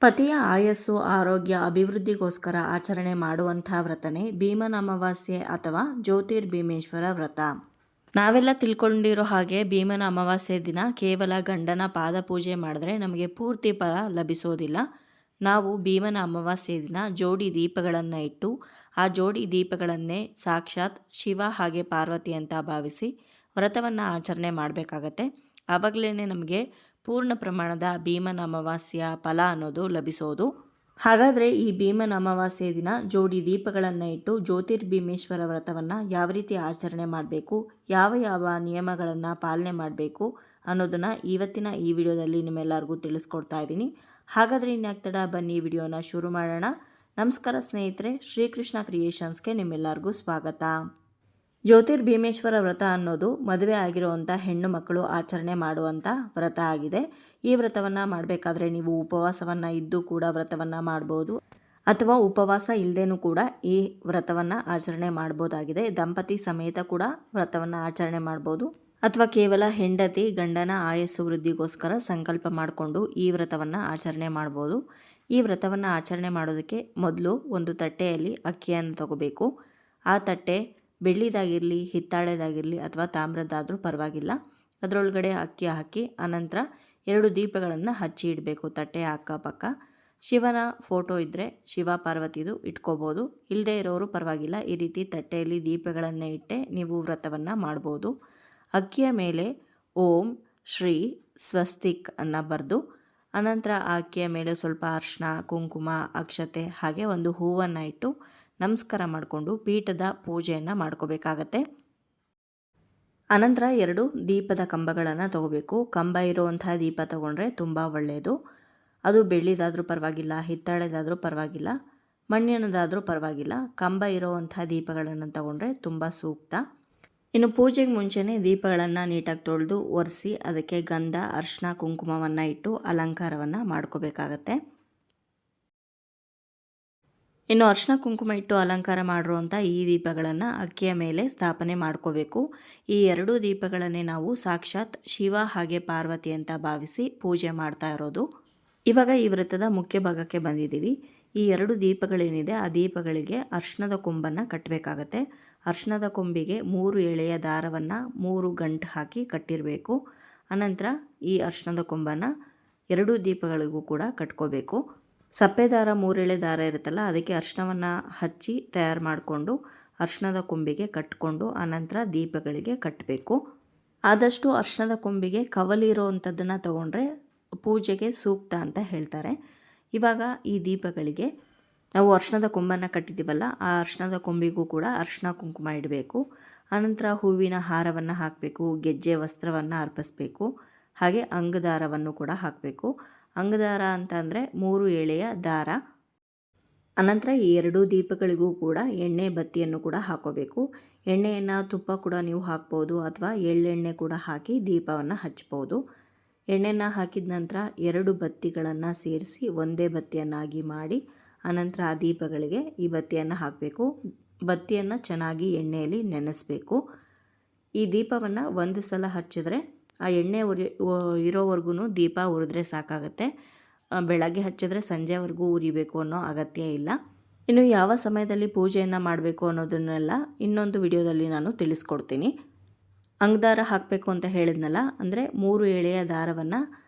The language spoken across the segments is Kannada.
ಪತಿಯ ಆಯಸ್ಸು ಆರೋಗ್ಯ ಅಭಿವೃದ್ಧಿಗೋಸ್ಕರ ಆಚರಣೆ ಮಾಡುವಂಥ ವ್ರತನೇ ಭೀಮನ ಅಮಾವಾಸ್ಯೆ ಅಥವಾ ಜ್ಯೋತಿರ್ಭೀಮೇಶ್ವರ ವ್ರತ. ನಾವೆಲ್ಲ ತಿಳ್ಕೊಂಡಿರೋ ಹಾಗೆ ಭೀಮನ ಅಮಾವಾಸ್ಯೆ ದಿನ ಕೇವಲ ಗಂಡನ ಪಾದಪೂಜೆ ಮಾಡಿದ್ರೆ ನಮಗೆ ಪೂರ್ತಿ ಫಲ ಲಭಿಸೋದಿಲ್ಲ. ನಾವು ಭೀಮನ ಅಮಾವಾಸ್ಯೆ ದಿನ ಜೋಡಿ ದೀಪಗಳನ್ನು ಇಟ್ಟು ಆ ಜೋಡಿ ದೀಪಗಳನ್ನೇ ಸಾಕ್ಷಾತ್ ಶಿವ ಹಾಗೆ ಪಾರ್ವತಿ ಅಂತ ಭಾವಿಸಿ ವ್ರತವನ್ನು ಆಚರಣೆ ಮಾಡಬೇಕಾಗತ್ತೆ. ಆವಾಗಲೇ ನಮಗೆ ಪೂರ್ಣ ಪ್ರಮಾಣದ ಭೀಮನ ಅಮಾವಾಸ್ಯೆಯ ಫಲ ಅನ್ನೋದು ಲಭಿಸೋದು. ಹಾಗಾದರೆ ಈ ಭೀಮನ ಅಮಾವಾಸ್ಯೆ ದಿನ ಜೋಡಿ ದೀಪಗಳನ್ನು ಇಟ್ಟು ಜ್ಯೋತಿರ್ಭೀಮೇಶ್ವರ ವ್ರತವನ್ನು ಯಾವ ರೀತಿ ಆಚರಣೆ ಮಾಡಬೇಕು, ಯಾವ ಯಾವ ನಿಯಮಗಳನ್ನು ಪಾಲನೆ ಮಾಡಬೇಕು ಅನ್ನೋದನ್ನು ಇವತ್ತಿನ ಈ ವಿಡಿಯೋದಲ್ಲಿ ನಿಮ್ಮೆಲ್ಲರಿಗೂ ತಿಳಿಸ್ಕೊಡ್ತಾ ಇದ್ದೀನಿ. ಹಾಗಾದರೆ ಇನ್ಯಾಗ್ತಡ ಬನ್ನಿ ವಿಡಿಯೋನ ಶುರು ಮಾಡೋಣ. ನಮಸ್ಕಾರ ಸ್ನೇಹಿತರೆ, ಶ್ರೀಕೃಷ್ಣ ಕ್ರಿಯೇಷನ್ಸ್ಗೆ ನಿಮ್ಮೆಲ್ಲರಿಗೂ ಸ್ವಾಗತ. ಜ್ಯೋತಿರ್ಭೀಮೇಶ್ವರ ವ್ರತ ಅನ್ನೋದು ಮದುವೆ ಆಗಿರುವಂಥ ಹೆಣ್ಣು ಮಕ್ಕಳು ಆಚರಣೆ ಮಾಡುವಂಥ ವ್ರತ ಆಗಿದೆ. ಈ ವ್ರತವನ್ನು ಮಾಡಬೇಕಾದ್ರೆ ನೀವು ಉಪವಾಸವನ್ನು ಇದ್ದು ಕೂಡ ವ್ರತವನ್ನು ಮಾಡ್ಬೋದು, ಅಥವಾ ಉಪವಾಸ ಇಲ್ಲದೇನೂ ಕೂಡ ಈ ವ್ರತವನ್ನು ಆಚರಣೆ ಮಾಡ್ಬೋದಾಗಿದೆ. ದಂಪತಿ ಸಮೇತ ಕೂಡ ವ್ರತವನ್ನು ಆಚರಣೆ ಮಾಡ್ಬೋದು, ಅಥವಾ ಕೇವಲ ಹೆಂಡತಿ ಗಂಡನ ಆಯಸ್ಸು ವೃದ್ಧಿಗೋಸ್ಕರ ಸಂಕಲ್ಪ ಮಾಡಿಕೊಂಡು ಈ ವ್ರತವನ್ನು ಆಚರಣೆ ಮಾಡ್ಬೋದು. ಈ ವ್ರತವನ್ನು ಆಚರಣೆ ಮಾಡೋದಕ್ಕೆ ಮೊದಲು ಒಂದು ತಟ್ಟೆಯಲ್ಲಿ ಅಕ್ಕಿಯನ್ನು ತಗೋಬೇಕು. ಆ ತಟ್ಟೆ ಬೆಳ್ಳಿದಾಗಿರಲಿ, ಹಿತ್ತಾಳೆದಾಗಿರಲಿ ಅಥವಾ ತಾಮ್ರದ್ದಾದರೂ ಪರವಾಗಿಲ್ಲ. ಅದರೊಳಗಡೆ ಅಕ್ಕಿ ಹಾಕಿ ಅನಂತರ 2 ದೀಪಗಳನ್ನು ಹಚ್ಚಿ ಇಡಬೇಕು ತಟ್ಟೆಯ ಅಕ್ಕಪಕ್ಕ. ಶಿವನ ಫೋಟೋ ಇದ್ದರೆ ಶಿವ ಪಾರ್ವತಿದು ಇಟ್ಕೋಬೋದು, ಇಲ್ಲದೇ ಇರೋರು ಪರವಾಗಿಲ್ಲ. ಈ ರೀತಿ ತಟ್ಟೆಯಲ್ಲಿ ದೀಪಗಳನ್ನೇ ಇಟ್ಟೆ ನೀವು ವ್ರತವನ್ನು ಮಾಡ್ಬೋದು. ಅಕ್ಕಿಯ ಮೇಲೆ ಓಂ ಶ್ರೀ ಸ್ವಸ್ತಿಕ್ ಅನ್ನು ಬರೆದು ಅನಂತರ ಆ ಅಕ್ಕಿಯ ಮೇಲೆ ಸ್ವಲ್ಪ ಅರಿಶಿನ, ಕುಂಕುಮ, ಅಕ್ಷತೆ ಹಾಗೆ ಒಂದು ಹೂವನ್ನು ಇಟ್ಟು ನಮಸ್ಕಾರ ಮಾಡಿಕೊಂಡು ಪೀಠದ ಪೂಜೆಯನ್ನು ಮಾಡ್ಕೋಬೇಕಾಗತ್ತೆ. ಅನಂತರ 2 ದೀಪದ ಕಂಬಗಳನ್ನು ತಗೋಬೇಕು. ಕಂಬ ಇರುವಂಥ ದೀಪ ತಗೊಂಡ್ರೆ ತುಂಬ ಒಳ್ಳೆಯದು. ಅದು ಬೆಳ್ಳಿದಾದರೂ ಪರವಾಗಿಲ್ಲ, ಹಿತ್ತಾಳೆದಾದರೂ ಪರವಾಗಿಲ್ಲ, ಮಣ್ಣಿನದಾದರೂ ಪರವಾಗಿಲ್ಲ. ಕಂಬ ಇರುವಂಥ ದೀಪಗಳನ್ನು ತಗೊಂಡ್ರೆ ತುಂಬ ಸೂಕ್ತ. ಇನ್ನು ಪೂಜೆಗೆ ಮುಂಚೆನೇ ದೀಪಗಳನ್ನು ನೀಟಾಗಿ ತೊಳೆದು ಒರೆಸಿ ಅದಕ್ಕೆ ಗಂಧ, ಅರಿಶಿನ, ಕುಂಕುಮವನ್ನು ಇಟ್ಟು ಅಲಂಕಾರವನ್ನು ಮಾಡ್ಕೋಬೇಕಾಗತ್ತೆ. ಇನ್ನು ಅರಿಶಿನ ಕುಂಕುಮ ಇಟ್ಟು ಅಲಂಕಾರ ಮಾಡಿರುವಂಥ ಈ ದೀಪಗಳನ್ನು ಅಕ್ಕಿಯ ಮೇಲೆ ಸ್ಥಾಪನೆ ಮಾಡ್ಕೋಬೇಕು. ಈ 2 ದೀಪಗಳನ್ನೇ ನಾವು ಸಾಕ್ಷಾತ್ ಶಿವ ಹಾಗೆ ಪಾರ್ವತಿ ಅಂತ ಭಾವಿಸಿ ಪೂಜೆ ಮಾಡ್ತಾ ಇರೋದು. ಇವಾಗ ಈ ವ್ರತದ ಮುಖ್ಯ ಭಾಗಕ್ಕೆ ಬಂದಿದ್ದೀವಿ. ಈ 2 ದೀಪಗಳೇನಿದೆ ಆ ದೀಪಗಳಿಗೆ ಅರಿಶಿನದ ಕೊಂಬನ್ನು ಕಟ್ಟಬೇಕಾಗತ್ತೆ. ಅರಿಶಿನದ ಕೊಂಬಿಗೆ 3 ಎಳೆಯ ದಾರವನ್ನು 3 ಗಂಟು ಹಾಕಿ ಕಟ್ಟಿರಬೇಕು. ಅನಂತರ ಈ ಅರಿಶಿನದ ಕೊಂಬನ್ನು 2 ದೀಪಗಳಿಗೂ ಕೂಡ ಕಟ್ಕೋಬೇಕು. ಸಪ್ಪೆ ದಾರ 3 ಎಳೆ ದಾರ ಇರುತ್ತಲ್ಲ, ಅದಕ್ಕೆ ಅರಿಶಿನವನ್ನು ಹಚ್ಚಿ ತಯಾರು ಮಾಡಿಕೊಂಡು ಅರಿಶಿನದ ಕೊಂಬಿಗೆ ಕಟ್ಟಿಕೊಂಡು ಅನಂತರ ದೀಪಗಳಿಗೆ ಕಟ್ಟಬೇಕು. ಆದಷ್ಟು ಅರಿಶಿನದ ಕೊಂಬಿಗೆ ಕವಲಿರೋ ಅಂಥದ್ದನ್ನು ತೊಗೊಂಡ್ರೆ ಪೂಜೆಗೆ ಸೂಕ್ತ ಅಂತ ಹೇಳ್ತಾರೆ. ಇವಾಗ ಈ ದೀಪಗಳಿಗೆ ನಾವು ಅರಿಶಿನದ ಕೊಂಬನ್ನು ಕಟ್ಟಿದ್ದೀವಲ್ಲ, ಆ ಅರಿಶಿನದ ಕೊಂಬಿಗೂ ಕೂಡ ಅರಿಶಿನ ಕುಂಕುಮ ಇಡಬೇಕು. ಅನಂತರ ಹೂವಿನ ಹಾರವನ್ನು ಹಾಕಬೇಕು, ಗೆಜ್ಜೆ ವಸ್ತ್ರವನ್ನು ಅರ್ಪಿಸಬೇಕು, ಹಾಗೆ ಅಂಗದಾರವನ್ನು ಕೂಡ ಹಾಕಬೇಕು. ಅಂಗದಾರ ಅಂತ ಅಂದರೆ 3 ಎಳೆಯ ದಾರ. ಅನಂತರ ಈ 2 ದೀಪಗಳಿಗೂ ಕೂಡ ಎಣ್ಣೆ ಬತ್ತಿಯನ್ನು ಕೂಡ ಹಾಕೋಬೇಕು. ಎಣ್ಣೆಯನ್ನು ತುಪ್ಪ ಕೂಡ ನೀವು ಹಾಕ್ಬೋದು, ಅಥವಾ ಎಳ್ಳೆಣ್ಣೆ ಕೂಡ ಹಾಕಿ ದೀಪವನ್ನು ಹಚ್ಬೋದು. ಎಣ್ಣೆನ ಹಾಕಿದ ನಂತರ 2 ಬತ್ತಿಗಳನ್ನು ಸೇರಿಸಿ ಒಂದೇ ಬತ್ತಿಯನ್ನಾಗಿ ಮಾಡಿ ಅನಂತರ ಆ ದೀಪಗಳಿಗೆ ಈ ಬತ್ತಿಯನ್ನು ಹಾಕಬೇಕು. ಬತ್ತಿಯನ್ನು ಚೆನ್ನಾಗಿ ಎಣ್ಣೆಯಲ್ಲಿ ನೆನೆಸಬೇಕು. ಈ ದೀಪವನ್ನು ಒಂದು ಸಲ ಹಚ್ಚಿದ್ರೆ ಆ ಎಣ್ಣೆ ಇರೋವರೆಗೂ ದೀಪ ಉರಿದ್ರೆ ಸಾಕಾಗತ್ತೆ. ಬೆಳಗ್ಗೆ ಹಚ್ಚಿದ್ರೆ ಸಂಜೆವರೆಗೂ ಉರಿಬೇಕು ಅನ್ನೋ ಅಗತ್ಯ ಇಲ್ಲ. ಇನ್ನು ಯಾವ ಸಮಯದಲ್ಲಿ ಪೂಜೆಯನ್ನು ಮಾಡಬೇಕು ಅನ್ನೋದನ್ನೆಲ್ಲ ಇನ್ನೊಂದು ವಿಡಿಯೋದಲ್ಲಿ ನಾನು ತಿಳಿಸ್ಕೊಡ್ತೀನಿ. ಅಂಗದಾರ ಹಾಕಬೇಕು ಅಂತ ಹೇಳಿದ್ನಲ್ಲ, ಅಂದರೆ 3 ಎಳೆಯ ದಾರವನ್ನು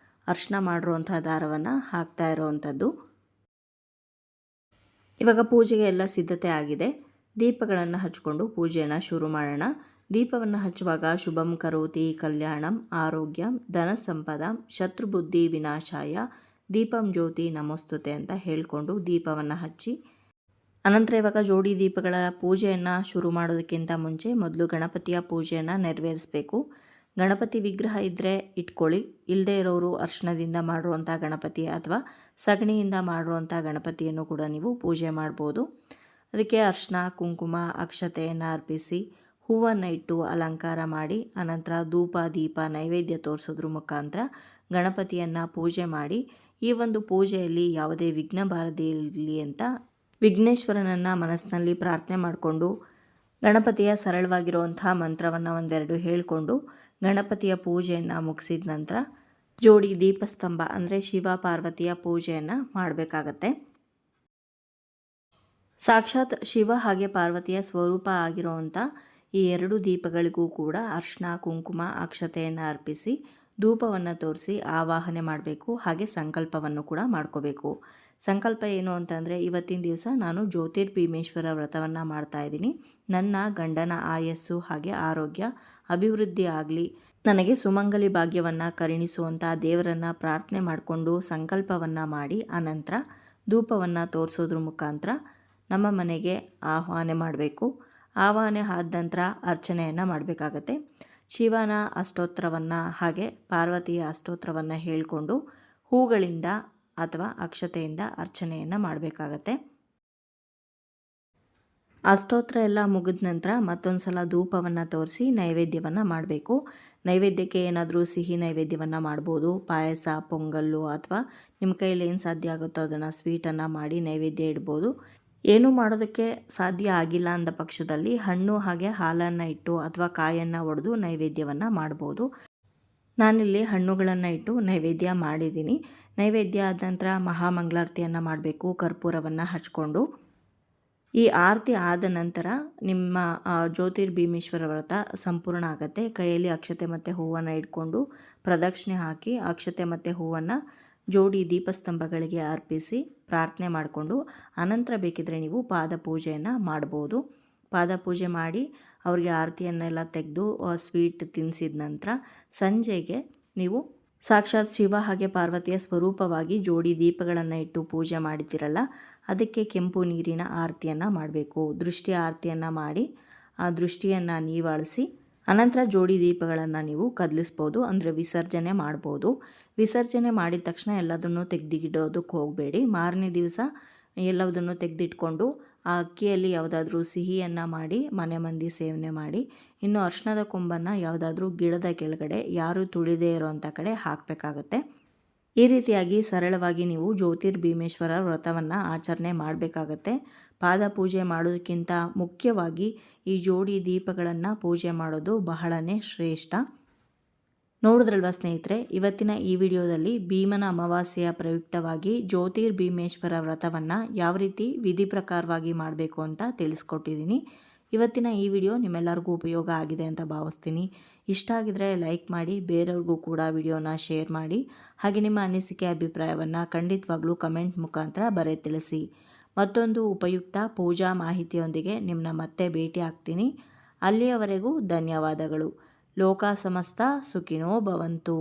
ಅರಿಶಿನ ಮಾಡಿರುವಂಥ ದಾರವನ್ನು ಹಾಕ್ತಾ ಇರೋವಂಥದ್ದು. ಇವಾಗ ಪೂಜೆಗೆ ಎಲ್ಲ ಸಿದ್ಧತೆ ಆಗಿದೆ. ದೀಪಗಳನ್ನು ಹಚ್ಕೊಂಡು ಪೂಜೆಯನ್ನು ಶುರು ಮಾಡೋಣ. ದೀಪವನ್ನು ಹಚ್ಚುವಾಗ ಶುಭಂ ಕರೋತಿ ಕಲ್ಯಾಣಂ ಆರೋಗ್ಯಂ ಧನ ಸಂಪದಂ ಶತ್ರುಬುದ್ಧಿ ವಿನಾಶಾಯ ದೀಪಂ ಜ್ಯೋತಿ ನಮೋಸ್ತುತೆ ಅಂತ ಹೇಳಿಕೊಂಡು ದೀಪವನ್ನು ಹಚ್ಚಿ ಅನಂತರ ಇವಾಗ ಜೋಡಿ ದೀಪಗಳ ಪೂಜೆಯನ್ನು ಶುರು ಮಾಡೋದಕ್ಕಿಂತ ಮುಂಚೆ ಮೊದಲು ಗಣಪತಿಯ ಪೂಜೆಯನ್ನು ನೆರವೇರಿಸಬೇಕು. ಗಣಪತಿ ವಿಗ್ರಹ ಇದ್ದರೆ ಇಟ್ಕೊಳ್ಳಿ, ಇಲ್ಲದೇ ಇರೋರು ಅರಿಶಿನದಿಂದ ಮಾಡಿರುವಂಥ ಗಣಪತಿ ಅಥವಾ ಸಗಣಿಯಿಂದ ಮಾಡಿರುವಂಥ ಗಣಪತಿಯನ್ನು ಕೂಡ ನೀವು ಪೂಜೆ ಮಾಡ್ಬೋದು. ಅದಕ್ಕೆ ಅರಿಶಿನ, ಕುಂಕುಮ, ಅಕ್ಷತೆಯನ್ನು ಅರ್ಪಿಸಿ ಹೂವನ್ನು ಇಟ್ಟು ಅಲಂಕಾರ ಮಾಡಿ ಅನಂತರ ಧೂಪ, ದೀಪ, ನೈವೇದ್ಯ ತೋರಿಸೋದ್ರ ಮುಖಾಂತರ ಗಣಪತಿಯನ್ನು ಪೂಜೆ ಮಾಡಿ ಈ ಒಂದು ಪೂಜೆಯಲ್ಲಿ ಯಾವುದೇ ವಿಘ್ನ ಬಾರದೇ ಇರಲಿ ಅಂತ ವಿಘ್ನೇಶ್ವರನನ್ನು ಮನಸ್ಸಿನಲ್ಲಿ ಪ್ರಾರ್ಥನೆ ಮಾಡಿಕೊಂಡು ಗಣಪತಿಯ ಸರಳವಾಗಿರುವಂಥ ಮಂತ್ರವನ್ನು ಒಂದೆರಡು ಹೇಳಿಕೊಂಡು ಗಣಪತಿಯ ಪೂಜೆಯನ್ನು ಮುಗಿಸಿದ ನಂತರ ಜೋಡಿ ದೀಪಸ್ತಂಭ ಅಂದರೆ ಶಿವ ಪಾರ್ವತಿಯ ಪೂಜೆಯನ್ನು ಮಾಡಬೇಕಾಗತ್ತೆ. ಸಾಕ್ಷಾತ್ ಶಿವ ಹಾಗೆ ಪಾರ್ವತಿಯ ಸ್ವರೂಪ ಆಗಿರುವಂಥ ಈ ಎರಡು ದೀಪಗಳಿಗೂ ಕೂಡ ಅರ್ಶಿನ ಕುಂಕುಮ ಅಕ್ಷತೆಯನ್ನು ಅರ್ಪಿಸಿ ಧೂಪವನ್ನು ತೋರಿಸಿ ಆವಾಹನೆ ಮಾಡಬೇಕು. ಹಾಗೆ ಸಂಕಲ್ಪವನ್ನು ಕೂಡ ಮಾಡ್ಕೋಬೇಕು. ಸಂಕಲ್ಪ ಏನು ಅಂತಂದರೆ, ಇವತ್ತಿನ ದಿವಸ ನಾನು ಜ್ಯೋತಿರ್ಭೀಮೇಶ್ವರ ವ್ರತವನ್ನು ಮಾಡ್ತಾಯಿದ್ದೀನಿ. ನನ್ನ ಗಂಡನ ಆಯಸ್ಸು ಹಾಗೆ ಆರೋಗ್ಯ ಅಭಿವೃದ್ಧಿ ಆಗಲಿ, ನನಗೆ ಸುಮಂಗಲಿ ಭಾಗ್ಯವನ್ನು ಕರುಣಿಸುವಂಥ ದೇವರನ್ನು ಪ್ರಾರ್ಥನೆ ಮಾಡಿಕೊಂಡು ಸಂಕಲ್ಪವನ್ನು ಮಾಡಿ ಆನಂತರ ಧೂಪವನ್ನು ತೋರಿಸೋದ್ರ ಮುಖಾಂತರ ನಮ್ಮ ಮನೆಗೆ ಆಹ್ವಾನ ಮಾಡಬೇಕು. ಆವಾಹನೆ ಆದ ನಂತರ ಅರ್ಚನೆಯನ್ನು ಮಾಡಬೇಕಾಗತ್ತೆ. ಶಿವನ ಅಷ್ಟೋತ್ತರವನ್ನು ಹಾಗೆ ಪಾರ್ವತಿಯ ಅಷ್ಟೋತ್ತರವನ್ನು ಹೇಳಿಕೊಂಡು ಹೂಗಳಿಂದ ಅಥವಾ ಅಕ್ಷತೆಯಿಂದ ಅರ್ಚನೆಯನ್ನು ಮಾಡಬೇಕಾಗತ್ತೆ. ಅಷ್ಟೋತ್ತರ ಎಲ್ಲ ಮುಗಿದ ನಂತರ ಮತ್ತೊಂದು ಸಲ ಧೂಪವನ್ನು ತೋರಿಸಿ ನೈವೇದ್ಯವನ್ನು ಮಾಡಬೇಕು. ನೈವೇದ್ಯಕ್ಕೆ ಏನಾದರೂ ಸಿಹಿ ನೈವೇದ್ಯವನ್ನು ಮಾಡ್ಬೋದು. ಪಾಯಸ, ಪೊಂಗಲ್ಲು ಅಥವಾ ನಿಮ್ಮ ಕೈಯಲ್ಲಿ ಏನು ಸಾಧ್ಯ ಆಗುತ್ತೋ ಅದನ್ನು ಸ್ವೀಟನ್ನು ಮಾಡಿ ನೈವೇದ್ಯ ಇಡ್ಬೋದು. ಏನೂ ಮಾಡೋದಕ್ಕೆ ಸಾಧ್ಯ ಆಗಿಲ್ಲ ಅಂದ ಪಕ್ಷದಲ್ಲಿ ಹಣ್ಣು ಹಾಗೆ ಹಾಲನ್ನು ಇಟ್ಟು ಅಥವಾ ಕಾಯನ್ನು ಒಡೆದು ನೈವೇದ್ಯವನ್ನು ಮಾಡ್ಬೋದು. ನಾನಿಲ್ಲಿ ಹಣ್ಣುಗಳನ್ನು ಇಟ್ಟು ನೈವೇದ್ಯ ಮಾಡಿದ್ದೀನಿ. ನೈವೇದ್ಯ ಆದ ನಂತರ ಮಹಾಮಂಗಳಾರತಿಯನ್ನು ಮಾಡಬೇಕು. ಕರ್ಪೂರವನ್ನು ಹಚ್ಕೊಂಡು ಈ ಆರತಿ ಆದ ನಂತರ ನಿಮ್ಮ ಜ್ಯೋತಿರ್ಭೀಮೇಶ್ವರ ವ್ರತ ಸಂಪೂರ್ಣ ಆಗುತ್ತೆ. ಕೈಯಲ್ಲಿ ಅಕ್ಷತೆ ಮತ್ತು ಹೂವನ್ನು ಇಟ್ಕೊಂಡು ಪ್ರದಕ್ಷಿಣೆ ಹಾಕಿ ಅಕ್ಷತೆ ಮತ್ತು ಹೂವನ್ನು ಜೋಡಿ ದೀಪಸ್ತಂಭಗಳಿಗೆ ಅರ್ಪಿಸಿ ಪ್ರಾರ್ಥನೆ ಮಾಡಿಕೊಂಡು ಅನಂತರ ಬೇಕಿದ್ದರೆ ನೀವು ಪಾದ ಪೂಜೆಯನ್ನು ಮಾಡ್ಬೋದು. ಪಾದ ಪೂಜೆ ಮಾಡಿ ಅವರಿಗೆ ಆರತಿಯನ್ನೆಲ್ಲ ತೆಗೆದು ಸ್ವೀಟ್ ತಿನ್ನಿಸಿದ ನಂತರ ಸಂಜೆಗೆ ನೀವು ಸಾಕ್ಷಾತ್ ಶಿವ ಹಾಗೆ ಪಾರ್ವತಿಯ ಸ್ವರೂಪವಾಗಿ ಜೋಡಿ ದೀಪಗಳನ್ನು ಇಟ್ಟು ಪೂಜೆ ಮಾಡಿದ್ದೀರಲ್ಲ, ಅದಕ್ಕೆ ಕೆಂಪು ನೀರಿನ ಆರತಿಯನ್ನು ಮಾಡಬೇಕು. ದೃಷ್ಟಿ ಆರತಿಯನ್ನು ಮಾಡಿ ಆ ದೃಷ್ಟಿಯನ್ನು ನೀವಾಳಿಸಿ ಅನಂತರ ಜೋಡಿ ದೀಪಗಳನ್ನು ನೀವು ಕದಲಿಸ್ಬೋದು, ಅಂದರೆ ವಿಸರ್ಜನೆ ಮಾಡ್ಬೋದು. ವಿಸರ್ಜನೆ ಮಾಡಿದ ತಕ್ಷಣ ಎಲ್ಲದನ್ನು ತೆಗೆದಿಡೋದಕ್ಕೆ ಹೋಗಬೇಡಿ. ಮಾರನೇ ದಿವಸ ಎಲ್ಲದನ್ನು ತೆಗೆದಿಟ್ಕೊಂಡು ಆ ಅಕ್ಕಿಯಲ್ಲಿ ಯಾವುದಾದ್ರೂ ಸಿಹಿಯನ್ನು ಮಾಡಿ ಮನೆ ಮಂದಿ ಸೇವನೆ ಮಾಡಿ, ಇನ್ನು ಅರಿಶಿಣದ ಕೊಂಬನ್ನು ಯಾವುದಾದ್ರೂ ಗಿಡದ ಕೆಳಗಡೆ ಯಾರೂ ತುಳಿದೇ ಇರೋವಂಥ ಕಡೆ ಹಾಕಬೇಕಾಗತ್ತೆ. ಈ ರೀತಿಯಾಗಿ ಸರಳವಾಗಿ ನೀವು ಜ್ಯೋತಿರ್ಭೀಮೇಶ್ವರ ವ್ರತವನ್ನು ಆಚರಣೆ ಮಾಡಬೇಕಾಗತ್ತೆ. ಪಾದ ಪೂಜೆ ಮಾಡೋದಕ್ಕಿಂತ ಮುಖ್ಯವಾಗಿ ಈ ಜೋಡಿ ದೀಪಗಳನ್ನು ಪೂಜೆ ಮಾಡೋದು ಬಹಳನೇ ಶ್ರೇಷ್ಠ. ನೋಡಿದ್ರಲ್ವ ಸ್ನೇಹಿತರೆ, ಇವತ್ತಿನ ಈ ವಿಡಿಯೋದಲ್ಲಿ ಭೀಮನ ಅಮಾವಾಸ್ಯೆಯ ಪ್ರಯುಕ್ತವಾಗಿ ಜ್ಯೋತಿರ್ಭೀಮೇಶ್ವರ ವ್ರತವನ್ನು ಯಾವ ರೀತಿ ವಿಧಿ ಪ್ರಕಾರವಾಗಿ ಮಾಡಬೇಕು ಅಂತ ತಿಳಿಸ್ಕೊಟ್ಟಿದ್ದೀನಿ. ಇವತ್ತಿನ ಈ ವಿಡಿಯೋ ನಿಮ್ಮೆಲ್ಲರಿಗೂ ಉಪಯೋಗ ಆಗಿದೆ ಅಂತ ಭಾವಿಸ್ತೀನಿ. ಇಷ್ಟ ಆಗಿದ್ರೆ ಲೈಕ್ ಮಾಡಿ, ಬೇರೆಯವ್ರಿಗೂ ಕೂಡ ವಿಡಿಯೋನ ಶೇರ್ ಮಾಡಿ. ಹಾಗೆ ನಿಮ್ಮ ಅನಿಸಿಕೆ ಅಭಿಪ್ರಾಯವನ್ನು ಖಂಡಿತವಾಗ್ಲೂ ಕಮೆಂಟ್ ಮುಖಾಂತರ ಬರೆದು ತಿಳಿಸಿ. ಮತ್ತೊಂದು ಉಪಯುಕ್ತ ಪೂಜಾ ಮಾಹಿತಿಯೊಂದಿಗೆ ನಿಮ್ಮನ್ನ ಮತ್ತೆ ಭೇಟಿ ಆಗ್ತೀನಿ. ಅಲ್ಲಿಯವರೆಗೂ ಧನ್ಯವಾದಗಳು. ಲೋಕ ಸಮಸ್ತ ಸುಖಿನೋ ಭವಂತು.